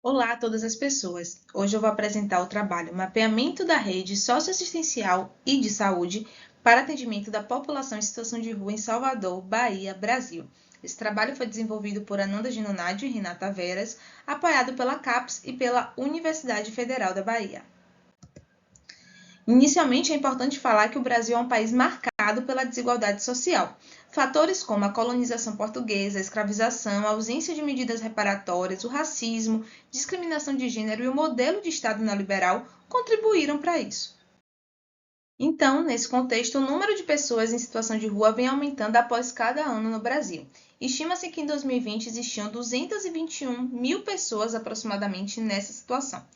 Olá a todas as pessoas! Hoje eu vou apresentar o trabalho Mapeamento da Rede Socioassistencial e de Saúde para atendimento da população em situação de rua em Salvador, Bahia, Brasil. Esse trabalho foi desenvolvido por Ananda Ginonádio e Renata Veras, apoiado pela CAPES e pela Universidade Federal da Bahia. Inicialmente, é importante falar que o Brasil é um país marcado pela desigualdade social. Fatores como a colonização portuguesa, a escravização, a ausência de medidas reparatórias, o racismo, discriminação de gênero e o modelo de Estado neoliberal contribuíram para isso. Então, nesse contexto, o número de pessoas em situação de rua vem aumentando após cada ano no Brasil. Estima-se que em 2020 existiam 221 mil pessoas aproximadamente nessa situação.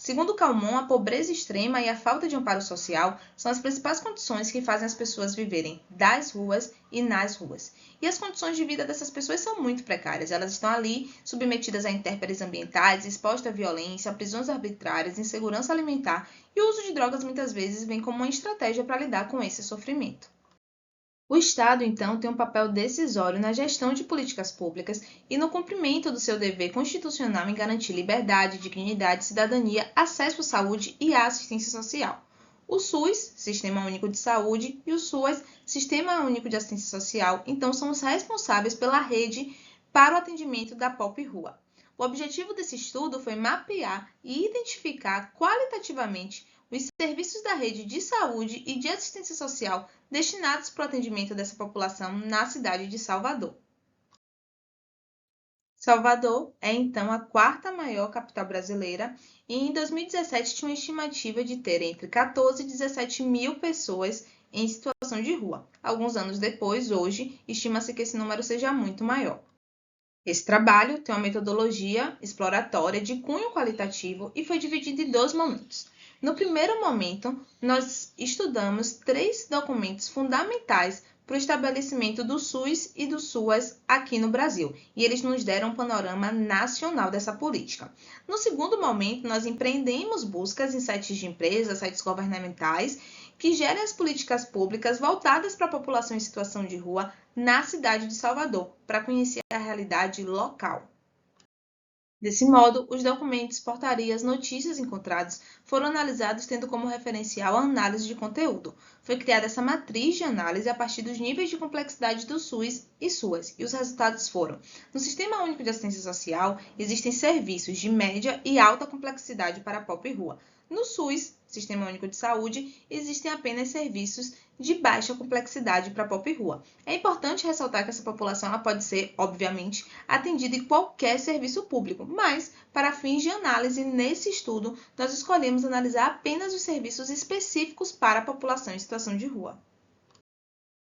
Segundo Calmon, a pobreza extrema e a falta de amparo social são as principais condições que fazem as pessoas viverem das ruas e nas ruas. E as condições de vida dessas pessoas são muito precárias. Elas estão ali submetidas a intempéries ambientais, expostas à violência, a prisões arbitrárias, insegurança alimentar e o uso de drogas muitas vezes vem como uma estratégia para lidar com esse sofrimento. O Estado, então, tem um papel decisório na gestão de políticas públicas e no cumprimento do seu dever constitucional em garantir liberdade, dignidade, cidadania, acesso à saúde e à assistência social. O SUS, Sistema Único de Saúde, e o SUAS, Sistema Único de Assistência Social, então, são os responsáveis pela rede para o atendimento da POP Rua. O objetivo desse estudo foi mapear e identificar qualitativamente os serviços da rede de saúde e de assistência social destinados para o atendimento dessa população na cidade de Salvador. Salvador é, então, a quarta maior capital brasileira e em 2017 tinha uma estimativa de ter entre 14 e 17 mil pessoas em situação de rua. Alguns anos depois, hoje, estima-se que esse número seja muito maior. Esse trabalho tem uma metodologia exploratória de cunho qualitativo e foi dividido em 2 momentos. No primeiro momento, nós estudamos 3 documentos fundamentais para o estabelecimento do SUS e do SUAS aqui no Brasil, e eles nos deram um panorama nacional dessa política. No segundo momento, nós empreendemos buscas em sites de empresas, sites governamentais, que gerem as políticas públicas voltadas para a população em situação de rua na cidade de Salvador, para conhecer a realidade local. Desse modo, os documentos, portarias, notícias encontrados foram analisados tendo como referencial a análise de conteúdo. Foi criada essa matriz de análise a partir dos níveis de complexidade do SUS e SUAS, e os resultados foram: no Sistema Único de Assistência Social, existem serviços de média e alta complexidade para a POP Rua. No SUS, Sistema Único de Saúde, existem apenas serviços de baixa complexidade para a POP Rua. É importante ressaltar que essa população ela pode ser, obviamente, atendida em qualquer serviço público, mas, para fins de análise nesse estudo, nós escolhemos analisar apenas os serviços específicos para a população em situação de rua.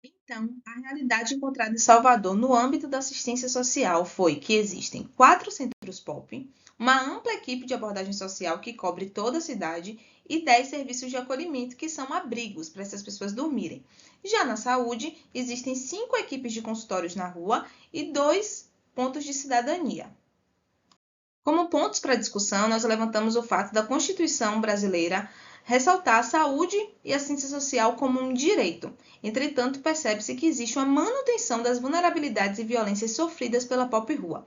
Então, a realidade encontrada em Salvador no âmbito da assistência social foi que existem 4 centros POP, uma ampla equipe de abordagem social que cobre toda a cidade e 10 serviços de acolhimento, que são abrigos para essas pessoas dormirem. Já na saúde, existem 5 equipes de consultórios na rua e 2 pontos de cidadania. Como pontos para discussão, nós levantamos o fato da Constituição brasileira ressaltar a saúde e a assistência social como um direito. Entretanto, percebe-se que existe uma manutenção das vulnerabilidades e violências sofridas pela POP Rua.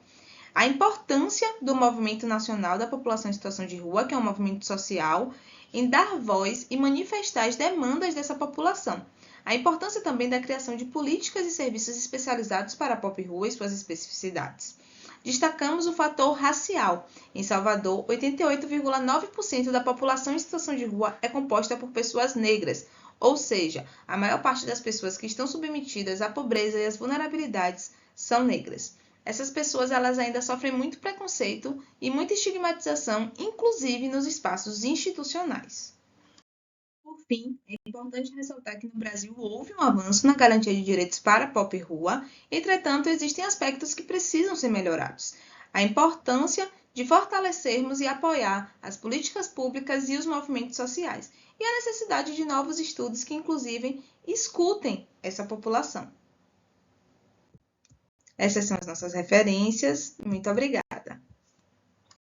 A importância do Movimento Nacional da População em Situação de Rua, que é um movimento social, em dar voz e manifestar as demandas dessa população. A importância também da criação de políticas e serviços especializados para a POP Rua e suas especificidades. Destacamos o fator racial. Em Salvador, 88,9% da população em situação de rua é composta por pessoas negras, ou seja, a maior parte das pessoas que estão submetidas à pobreza e às vulnerabilidades são negras. Essas pessoas elas ainda sofrem muito preconceito e muita estigmatização, inclusive nos espaços institucionais. Por fim, é importante ressaltar que no Brasil houve um avanço na garantia de direitos para a POP Rua, entretanto, existem aspectos que precisam ser melhorados. A importância de fortalecermos e apoiar as políticas públicas e os movimentos sociais, e a necessidade de novos estudos que, inclusive, escutem essa população. Essas são as nossas referências. Muito obrigada.